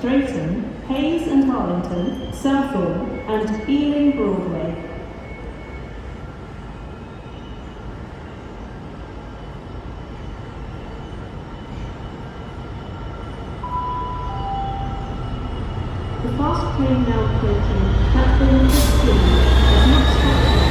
Drayton, Hayes and Arlington, Southall, and Ealing Broadway. The fast train now approaching platform 15 has not stopped